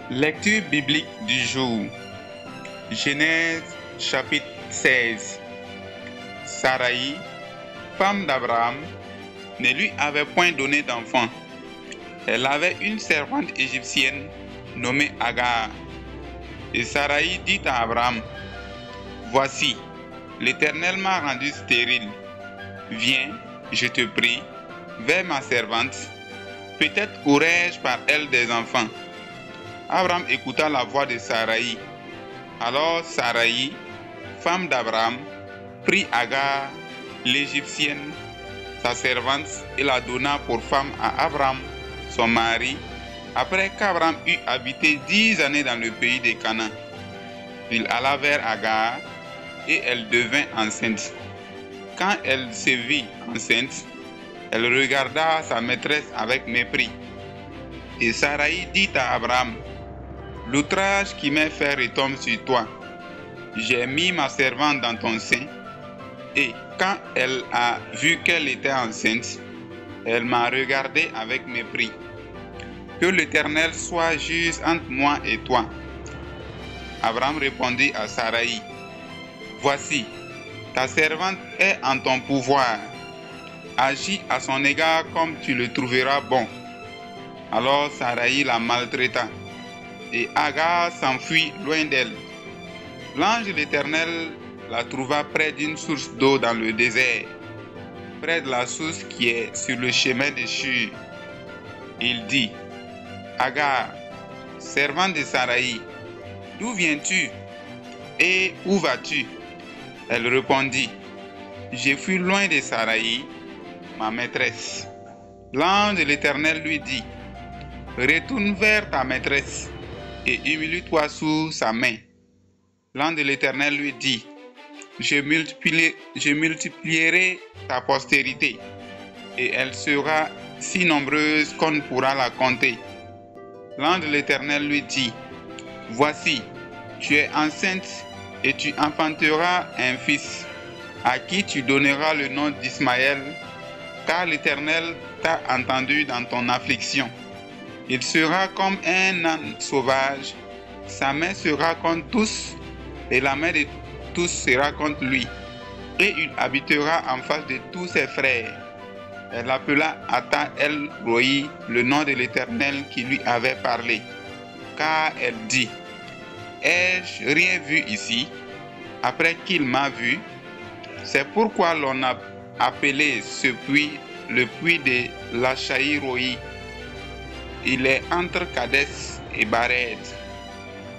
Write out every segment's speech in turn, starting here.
Lecture biblique du jour. Genèse chapitre 16. Saraï, femme d'Abraham, ne lui avait point donné d'enfant. Elle avait une servante égyptienne nommée Agar. Et Saraï dit à Abraham, « Voici, l'Éternel m'a rendu stérile. Viens, je te prie, vers ma servante. Peut-être aurai-je par elle des enfants. » Abraham écouta la voix de Saraï. Alors Saraï, femme d'Abraham, prit Agar, l'Égyptienne, sa servante, et la donna pour femme à Abraham, son mari, après qu'Abraham eut habité 10 années dans le pays de Canaan. Il alla vers Agar, et elle devint enceinte. Quand elle se vit enceinte, elle regarda sa maîtresse avec mépris. Et Saraï dit à Abraham, « L'outrage qui m'est fait retombe sur toi. J'ai mis ma servante dans ton sein, et quand elle a vu qu'elle était enceinte, elle m'a regardé avec mépris. Que l'Éternel soit juge entre moi et toi. » Abraham répondit à Saraï, « Voici, ta servante est en ton pouvoir. Agis à son égard comme tu le trouveras bon. » Alors Saraï la maltraita, et Agar s'enfuit loin d'elle. L'ange de l'Éternel la trouva près d'une source d'eau dans le désert, près de la source qui est sur le chemin de Shur. Il dit, « Agar, servante de Saraï, d'où viens-tu et où vas-tu » Elle répondit, « J'ai fui loin de Saraï, ma maîtresse. » L'ange de l'Éternel lui dit, « Retourne vers ta maîtresse et humilie-toi sous sa main. » L'ange de l'Éternel lui dit, « Je multiplierai ta postérité, et elle sera si nombreuse qu'on ne pourra la compter. » L'ange de l'Éternel lui dit, « Voici, tu es enceinte et tu enfanteras un fils, à qui tu donneras le nom d'Ismaël, car l'Éternel t'a entendu dans ton affliction. Il sera comme un âne sauvage, sa main sera contre tous, et la main de tous sera contre lui, et il habitera en face de tous ses frères. » Elle appela Ata El Roi, le nom de l'Éternel qui lui avait parlé, car elle dit, « Ai-je rien vu ici, après qu'il m'a vu? C'est pourquoi l'on a appelé ce puits le puits de Lachaï-Roi. Il est entre Kadès et Bared. »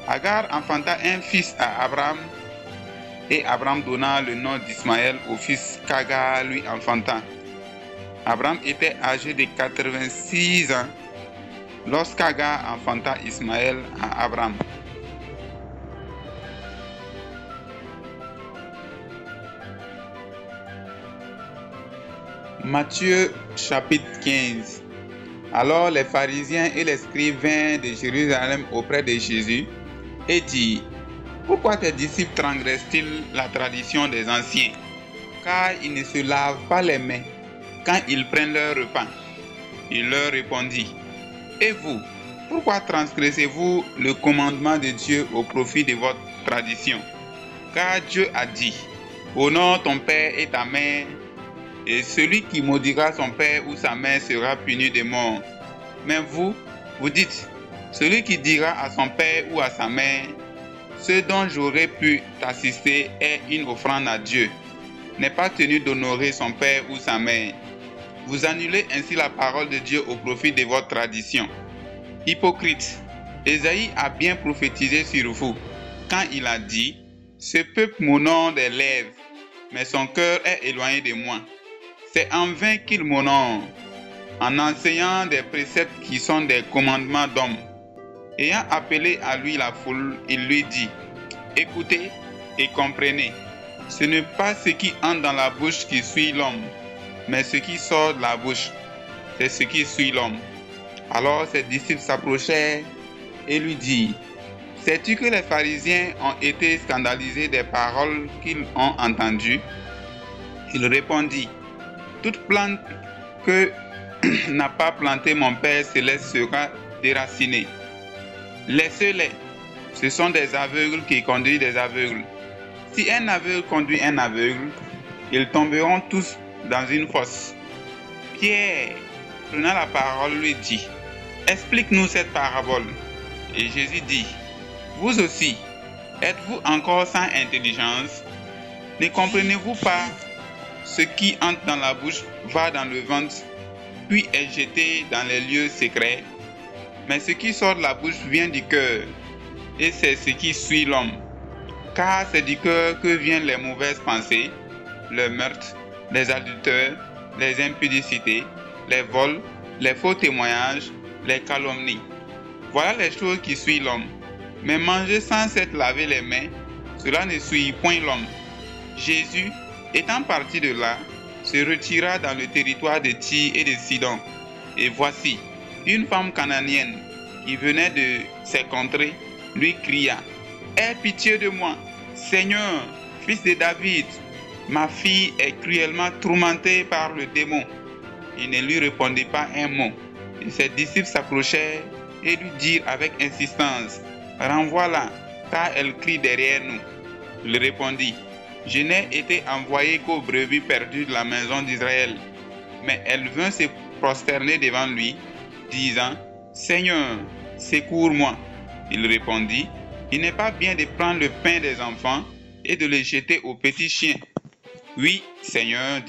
Agar enfanta un fils à Abraham, et Abraham donna le nom d'Ismaël au fils qu'Agar lui enfanta. Abraham était âgé de 86 ans lorsqu'Agar enfanta Ismaël à Abraham. Matthieu chapitre 15. Alors les pharisiens et les scribes vinrent de Jérusalem auprès de Jésus et dirent, « Pourquoi tes disciples transgressent-ils la tradition des anciens, car ils ne se lavent pas les mains quand ils prennent leur repas? » Il leur répondit, « Et vous, pourquoi transgressez-vous le commandement de Dieu au profit de votre tradition? Car Dieu a dit, « Honore ton père et ta mère, et celui qui maudira son père ou sa mère sera puni de mort. » Mais vous, vous dites, « Celui qui dira à son père ou à sa mère, ce dont j'aurais pu t'assister est une offrande à Dieu, n'est pas tenu d'honorer son père ou sa mère. » Vous annulez ainsi la parole de Dieu au profit de votre tradition. Hypocrite, Ésaïe a bien prophétisé sur vous, quand il a dit, « Ce peuple m'honore des lèvres, mais son cœur est éloigné de moi. C'est en vain qu'il m'honore, en enseignant des préceptes qui sont des commandements d'hommes. » Ayant appelé à lui la foule, il lui dit, « Écoutez et comprenez, ce n'est pas ce qui entre dans la bouche qui suit l'homme, mais ce qui sort de la bouche, c'est ce qui suit l'homme. » Alors ses disciples s'approchèrent et lui dirent, « Sais-tu que les pharisiens ont été scandalisés des paroles qu'ils ont entendues? » Il répondit, « Toute plante que n'a pas planté mon Père céleste sera déracinée. Laissez-les. Ce sont des aveugles qui conduisent des aveugles. Si un aveugle conduit un aveugle, ils tomberont tous dans une fosse. Pierre, prenant la parole, lui dit, « Explique-nous cette parabole. » Et Jésus dit, « Vous aussi, êtes-vous encore sans intelligence? Ne comprenez-vous pas? Ce qui entre dans la bouche va dans le ventre, puis est jeté dans les lieux secrets. Mais ce qui sort de la bouche vient du cœur, et c'est ce qui suit l'homme. Car c'est du cœur que viennent les mauvaises pensées, le meurtre, les adultères, les impudicités, les vols, les faux témoignages, les calomnies. Voilà les choses qui suivent l'homme. Mais manger sans s'être lavé les mains, cela ne suit point l'homme. » Jésus, étant parti de là, se retira dans le territoire de Tyr et de Sidon. Et voici, une femme cananéenne qui venait de ces contrées lui cria, « Aie pitié de moi, Seigneur, fils de David, ma fille est cruellement tourmentée par le démon. » Il ne lui répondit pas un mot. Et ses disciples s'approchèrent et lui dirent avec insistance, « Renvoie-la, car elle crie derrière nous. » Il répondit, « Je n'ai été envoyé qu'aux brebis perdues de la maison d'Israël. » Mais elle vint se prosterner devant lui, disant, « Seigneur, secours-moi. » Il répondit, « Il n'est pas bien de prendre le pain des enfants et de le jeter aux petits chiens. » « Oui, Seigneur,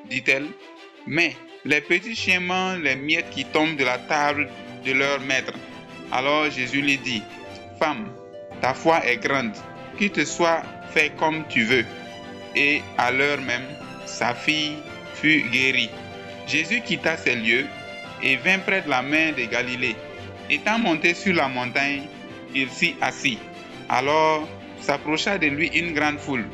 dit-elle, mais les petits chiens mangent les miettes qui tombent de la table de leur maître. » Alors Jésus lui dit, « Femme, ta foi est grande, qu'il te soit fait comme tu veux. » Et à l'heure même, sa fille fut guérie. Jésus quitta ces lieux et vint près de la mer de Galilée. Étant monté sur la montagne, il s'y assit. Alors s'approcha de lui une grande foule,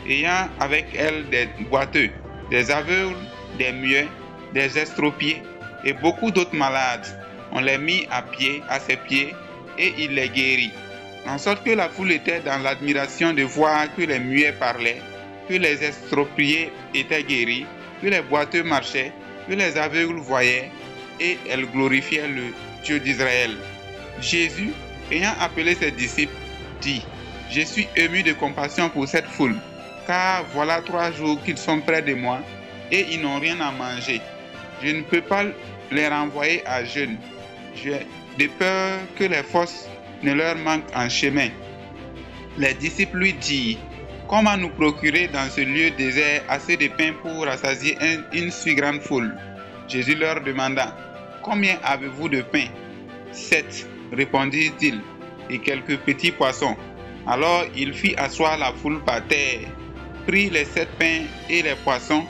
ayant avec elle des boiteux, des aveugles, des muets, des estropiés et beaucoup d'autres malades. On les mit à ses pieds, et il les guérit. En sorte que la foule était dans l'admiration de voir que les muets parlaient, que les estropiés étaient guéris, que les boiteux marchaient, que les aveugles voyaient, et elle glorifiait le Dieu d'Israël. Jésus, ayant appelé ses disciples, dit, « Je suis ému de compassion pour cette foule, car voilà 3 jours qu'ils sont près de moi et ils n'ont rien à manger. Je ne peux pas les renvoyer à jeûne. J'ai de peur que les forces ne leur manquent en chemin. » Les disciples lui dirent, « Comment nous procurer dans ce lieu désert assez de pain pour rassasier une si grande foule? » Jésus leur demanda, « Combien avez-vous de pain? » 7, répondirent-ils, et quelques petits poissons. Alors il fit asseoir la foule par terre, prit les 7 pains et les poissons,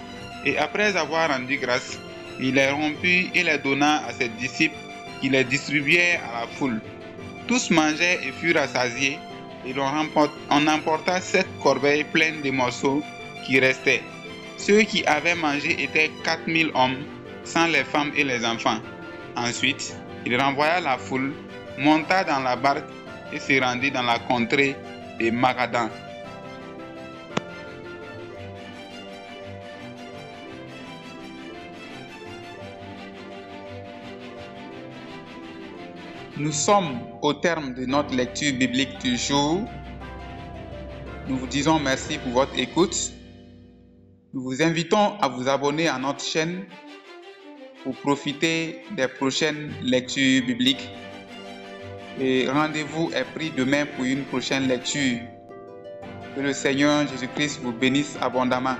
et après avoir rendu grâce, il les rompit et les donna à ses disciples qui les distribuèrent à la foule. Tous mangèrent et furent rassasiés, et on emporta 7 corbeilles pleines de morceaux qui restaient. Ceux qui avaient mangé étaient 4000 hommes, sans les femmes et les enfants. Ensuite, il renvoya la foule, monta dans la barque et se rendit dans la contrée de Magadan. Nous sommes au terme de notre lecture biblique du jour. Nous vous disons merci pour votre écoute. Nous vous invitons à vous abonner à notre chaîne pour profiter des prochaines lectures bibliques. Et rendez-vous est pris demain pour une prochaine lecture. Que le Seigneur Jésus-Christ vous bénisse abondamment.